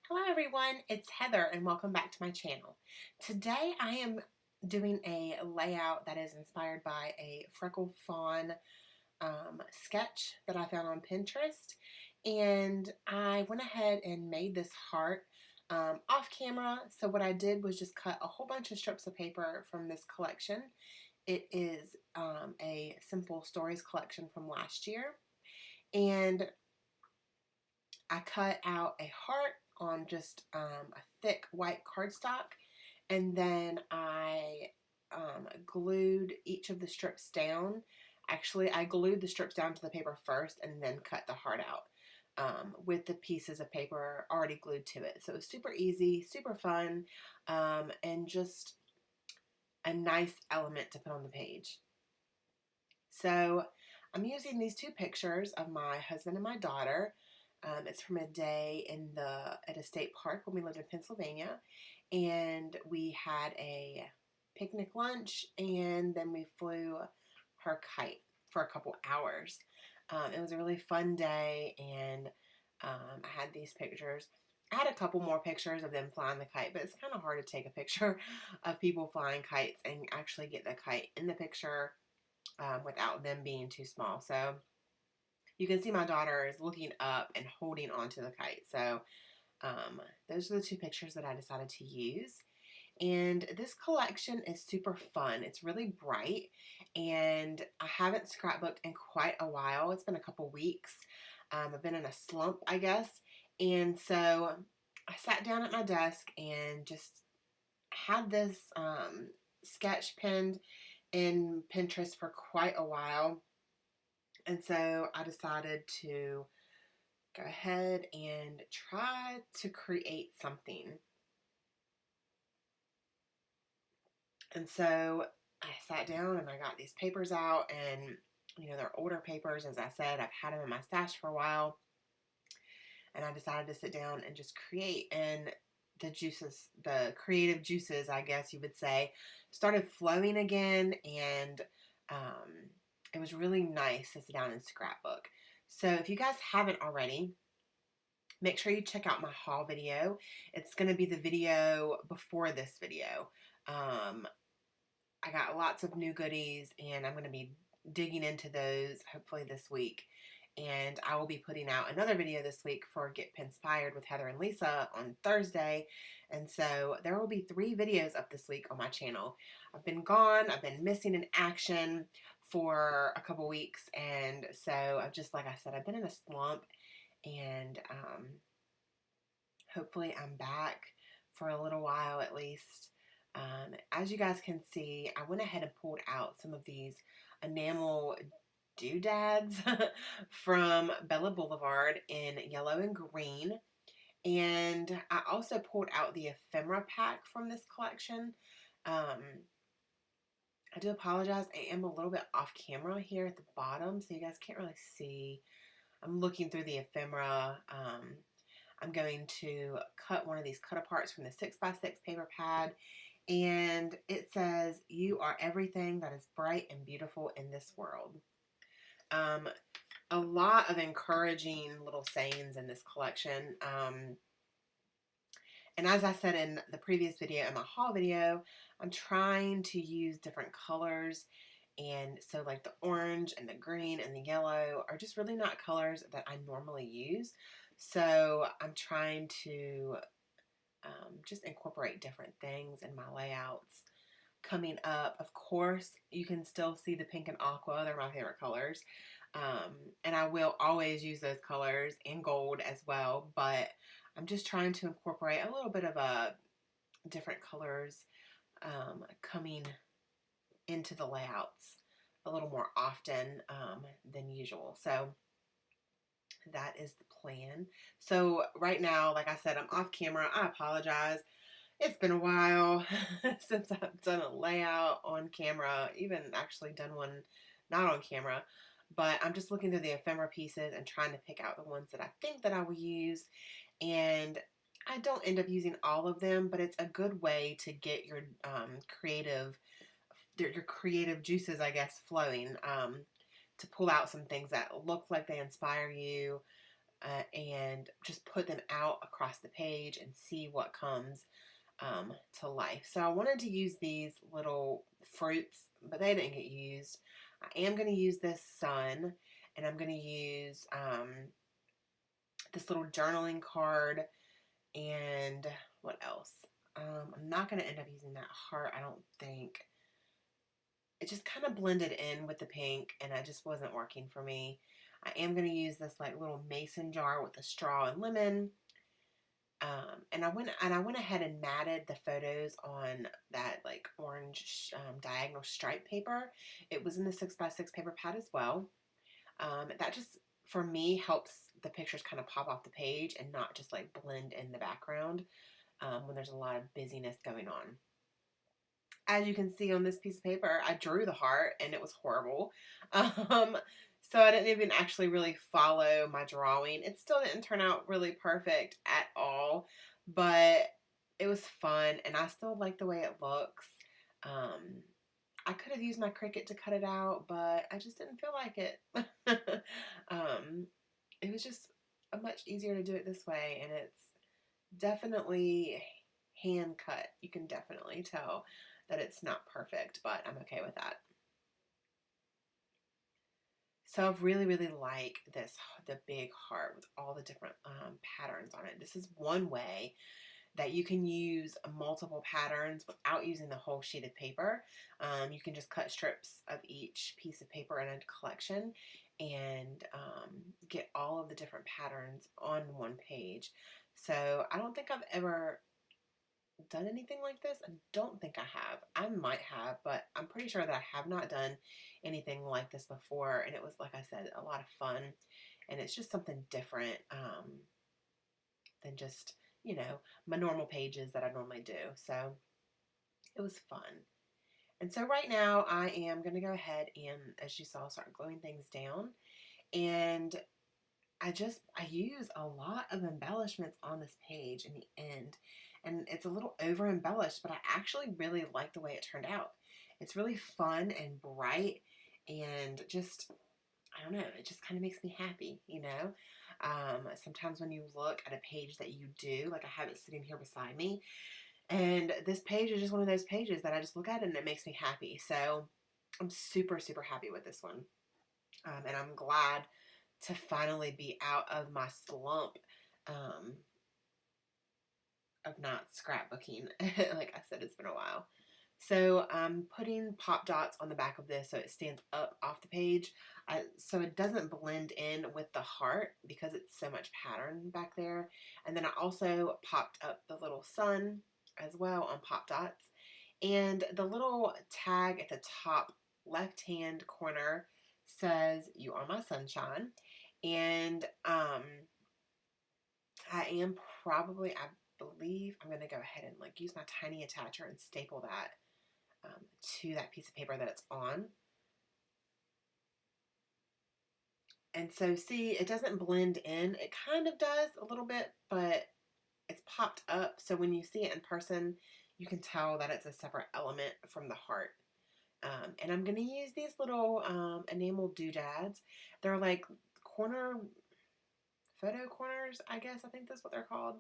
Hello everyone, it's Heather and welcome back to my channel. Today I am doing a layout that is inspired by a freckle fawn sketch that I found on Pinterest, and I went ahead and made this heart off camera. So what I did was just cut a whole bunch of strips of paper from this collection. It is a Simple Stories collection from last year, and I cut out a heart on just a thick white cardstock, and then I glued each of the strips down. Actually, I glued the strips down to the paper first and then cut the heart out with the pieces of paper already glued to it. So it was super easy, super fun, and just a nice element to put on the page. So I'm using these two pictures of my husband and my daughter. It's from a day at a state park when we lived in Pennsylvania, and we had a picnic lunch, and then we flew her kite for a couple hours. It was a really fun day, and I had these pictures. I had a couple more pictures of them flying the kite, but it's kind of hard to take a picture of people flying kites and actually get the kite in the picture without them being too small. So you can see my daughter is looking up and holding onto the kite. So those are the two pictures that I decided to use. And this collection is super fun. It's really bright, and I haven't scrapbooked in quite a while. It's been a couple weeks. I've been in a slump, I guess. And so I sat down at my desk and just had this sketch pinned in Pinterest for quite a while. And so I decided to go ahead and try to create something. And so I sat down and I got these papers out, and they're older papers. As I said, I've had them in my stash for a while, and I decided to sit down and just create. And the creative juices, I guess you would say, started flowing again, and it was really nice to sit down and scrapbook. So if you guys haven't already, make sure you check out my haul video. It's going to be the video before this video. I got lots of new goodies, and I'm going to be digging into those hopefully this week. And I will be putting out another video this week for Get Pinspired with Heather and Lisa on Thursday. And so there will be 3 videos up this week on my channel. I've been gone. I've been missing in action for a couple weeks. And so like I said, I've been in a slump, and hopefully I'm back for a little while at least. As you guys can see, I went ahead and pulled out some of these enamel doodads from Bella Boulevard in yellow and green. And I also pulled out the ephemera pack from this collection. I do apologize. I am a little bit off camera here at the bottom, so you guys can't really see. I'm looking through the ephemera. I'm going to cut one of these cut aparts from the 6x6 paper pad, and it says, "You are everything that is bright and beautiful in this world." A lot of encouraging little sayings in this collection. And as I said in the previous video, in my haul video, I'm trying to use different colors. And so like the orange and the green and the yellow are just really not colors that I normally use. So I'm trying to just incorporate different things in my layouts. Coming up, of course, you can still see the pink and aqua. They're my favorite colors. And I will always use those colors, and gold as well. But I'm just trying to incorporate a little bit of different colors coming into the layouts a little more often than usual. So that is the plan. So right now, like I said, I'm off camera. I apologize. It's been a while since I've done a layout on camera, even actually done one not on camera. But I'm just looking through the ephemera pieces and trying to pick out the ones that I think that I will use. And I don't end up using all of them, but it's a good way to get your creative juices, I guess, flowing. To pull out some things that look like they inspire you, and just put them out across the page and see what comes to life. So I wanted to use these little fruits, but they didn't get used. I am going to use this sun, and I'm going to use this little journaling card, and what else? I'm not going to end up using that heart, I don't think. It just kind of blended in with the pink, and it just wasn't working for me. I am going to use this like little mason jar with a straw and lemon. And I went ahead and matted the photos on that like orange diagonal stripe paper. It was in the 6x6 paper pad as well. That just for me helps the pictures kind of pop off the page and not just like blend in the background when there's a lot of busyness going on. As you can see on this piece of paper, I drew the heart and it was horrible. So I didn't even actually really follow my drawing. It still didn't turn out really perfect at all, but it was fun and I still like the way it looks. I could have used my Cricut to cut it out, but I just didn't feel like it. It was just much easier to do it this way, and it's definitely hand cut. You can definitely tell that it's not perfect, but I'm okay with that. So I really, really like the big heart with all the different patterns on it. This is one way that you can use multiple patterns without using the whole sheet of paper. You can just cut strips of each piece of paper in a collection and get all of the different patterns on one page. So I don't think I've ever done anything like this. I don't think I have. I might have, but I'm pretty sure that I have not done anything like this before. And it was, like I said, a lot of fun. And it's just something different than just, my normal pages that I normally do. So it was fun. And so right now I am going to go ahead and, as you saw, start gluing things down. And I use a lot of embellishments on this page in the end. And it's a little over embellished, but I actually really like the way it turned out. It's really fun and bright and just, I don't know, it just kind of makes me happy, Sometimes when you look at a page that you do, like I have it sitting here beside me, and this page is just one of those pages that I just look at it and it makes me happy. So I'm super, super happy with this one. And I'm glad to finally be out of my slump of not scrapbooking. Like I said, it's been a while. So I'm putting pop dots on the back of this so it stands up off the page, so it doesn't blend in with the heart because it's so much pattern back there. And then I also popped up the little sun as well on pop dots. And the little tag at the top left hand corner says, "You are my sunshine." And I believe I'm going to go ahead and like use my tiny attacher and staple that to that piece of paper that it's on. And so see, it doesn't blend in. It kind of does a little bit, but it's popped up. So when you see it in person, you can tell that it's a separate element from the heart. And I'm going to use these little enamel doodads. They're like photo corners, I guess. I think that's what they're called.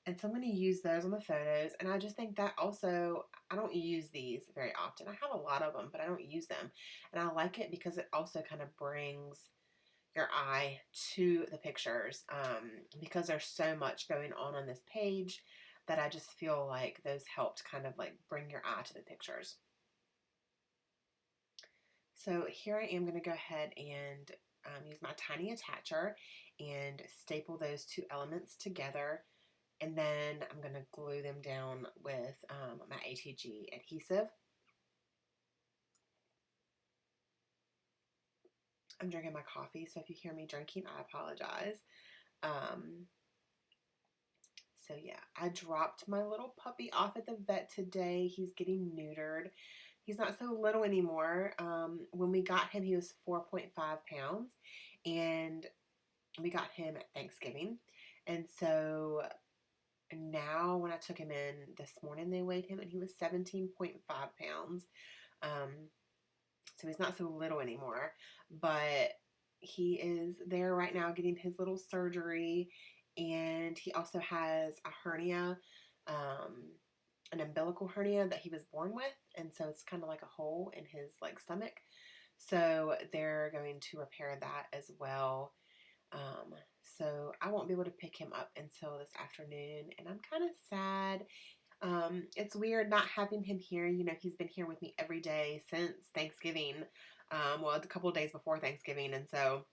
And so I'm going to use those on the photos. And I just think that also, I don't use these very often. I have a lot of them, but I don't use them. And I like it because it also kind of brings your eye to the pictures because there's so much going on this page that I just feel like those helped kind of like bring your eye to the pictures. So here I am going to go ahead and use my tiny attacher and staple those two elements together. And then I'm going to glue them down with my ATG adhesive. I'm drinking my coffee, so if you hear me drinking, I apologize. So yeah, I dropped my little puppy off at the vet today. He's getting neutered. He's not so little anymore. When we got him, he was 4.5 pounds, and we got him at Thanksgiving. And so now when I took him in this morning, they weighed him and he was 17.5 pounds. So he's not so little anymore, but he is there right now getting his little surgery, and he also has a hernia, an umbilical hernia that he was born with, and so it's kind of like a hole in his like stomach. So they're going to repair that as well. So I won't be able to pick him up until this afternoon, and I'm kind of sad. It's weird not having him here. You know, he's been here with me every day since Thanksgiving. Well, it's a couple of days before Thanksgiving, and so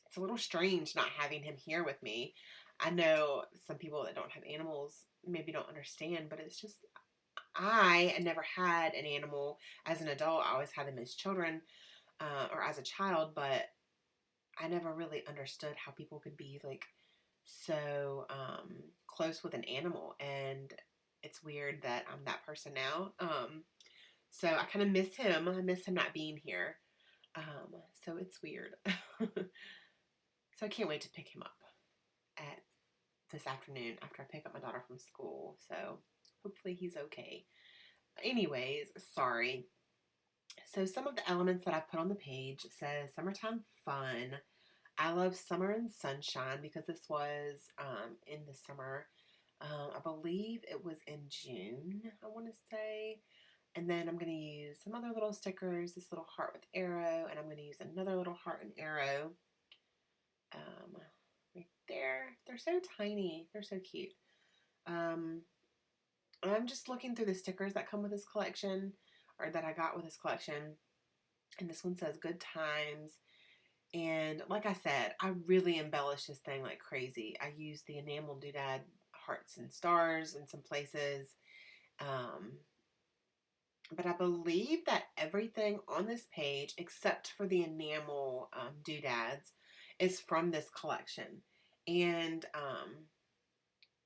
it's a little strange not having him here with me. I know some people that don't have animals maybe don't understand, but it's just I never had an animal as an adult. I always had them as children or as a child, but I never really understood how people could be like so close with an animal, and it's weird that I'm that person now. So I kind of miss him. I miss him not being here. So it's weird. So I can't wait to pick him up at this afternoon after I pick up my daughter from school. So hopefully he's okay. Anyways, sorry. So some of the elements that I've put on the page says summertime fun. I love summer and sunshine because this was in the summer. I believe it was in June, I want to say. And then I'm going to use some other little stickers, this little heart with arrow, and I'm going to use another little heart and arrow right there. They're so tiny. They're so cute. I'm just looking through the stickers that come with this collection, or that I got with this collection. And this one says good times. And like I said, I really embellished this thing like crazy. I used the enamel doodad hearts and stars in some places. But I believe that everything on this page, except for the enamel doodads, is from this collection. And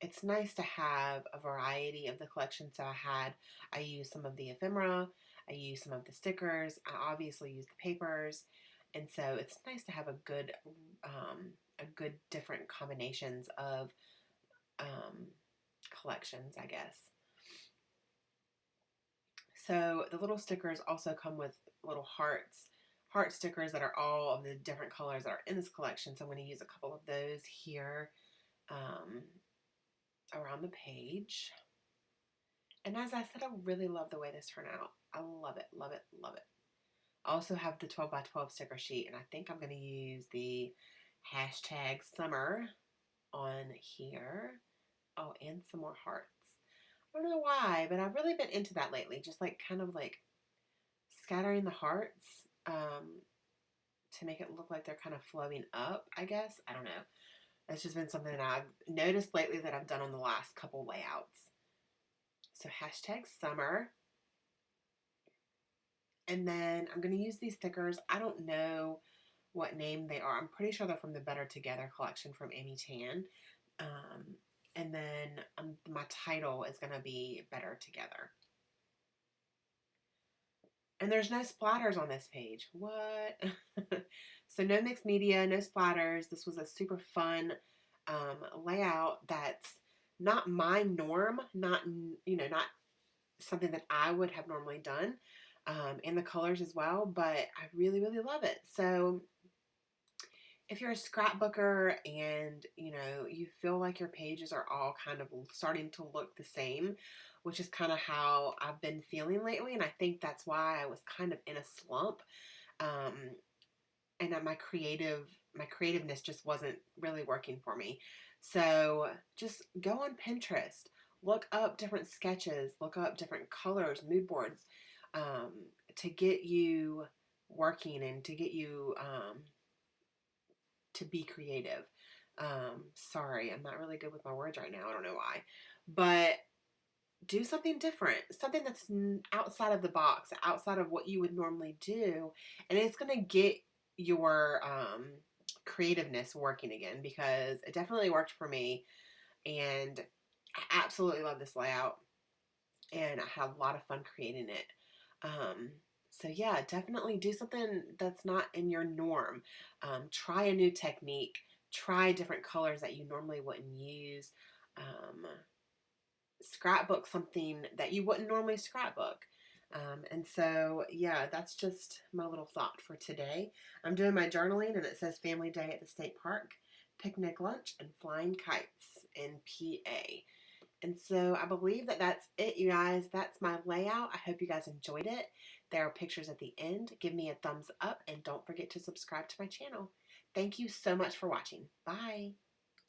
it's nice to have a variety of the collection. So I used some of the ephemera, I used some of the stickers, I obviously used the papers. And so it's nice to have a good different combinations of collections, I guess. So the little stickers also come with little heart stickers that are all of the different colors that are in this collection. So I'm going to use a couple of those here around the page. And as I said, I really love the way this turned out. I love it, love it, love it. I also have the 12 by 12 sticker sheet, and I think I'm going to use the hashtag summer on here. Oh, and some more hearts. I don't know why, but I've really been into that lately. Just like kind of like scattering the hearts to make it look like they're kind of flowing up, I guess. I don't know. That's just been something that I've noticed lately that I've done on the last couple layouts. So hashtag summer. And then I'm going to use these stickers. I don't know what name they are. I'm pretty sure they're from the Better Together collection from Amy Tan. And then my title is going to be Better Together. And there's no splatters on this page. What? So no mixed media, no splatters. This was a super fun layout that's not my norm, not something that I would have normally done, and the colors as well, but I really, really love it. So if you're a scrapbooker and you feel like your pages are all kind of starting to look the same, which is kind of how I've been feeling lately, and I think that's why I was kind of in a slump, and that my creativeness just wasn't really working for me. So just go on Pinterest, look up different sketches, look up different colors, mood boards, to get you working and to get you to be creative. Sorry, I'm not really good with my words right now. I don't know why. But do something different, something that's outside of the box, outside of what you would normally do, and it's going to get your creativeness working again, because it definitely worked for me, and I absolutely love this layout, and I had a lot of fun creating it. So yeah, definitely do something that's not in your norm. Try a new technique. Try different colors that you normally wouldn't use. Scrapbook something that you wouldn't normally scrapbook. And so, yeah, that's just my little thought for today. I'm doing my journaling, and it says family day at the state park, picnic lunch, and flying kites in PA. And so I believe that that's it, you guys. That's my layout. I hope you guys enjoyed it. There are pictures at the end. Give me a thumbs up, and don't forget to subscribe to my channel. Thank you so much for watching. Bye.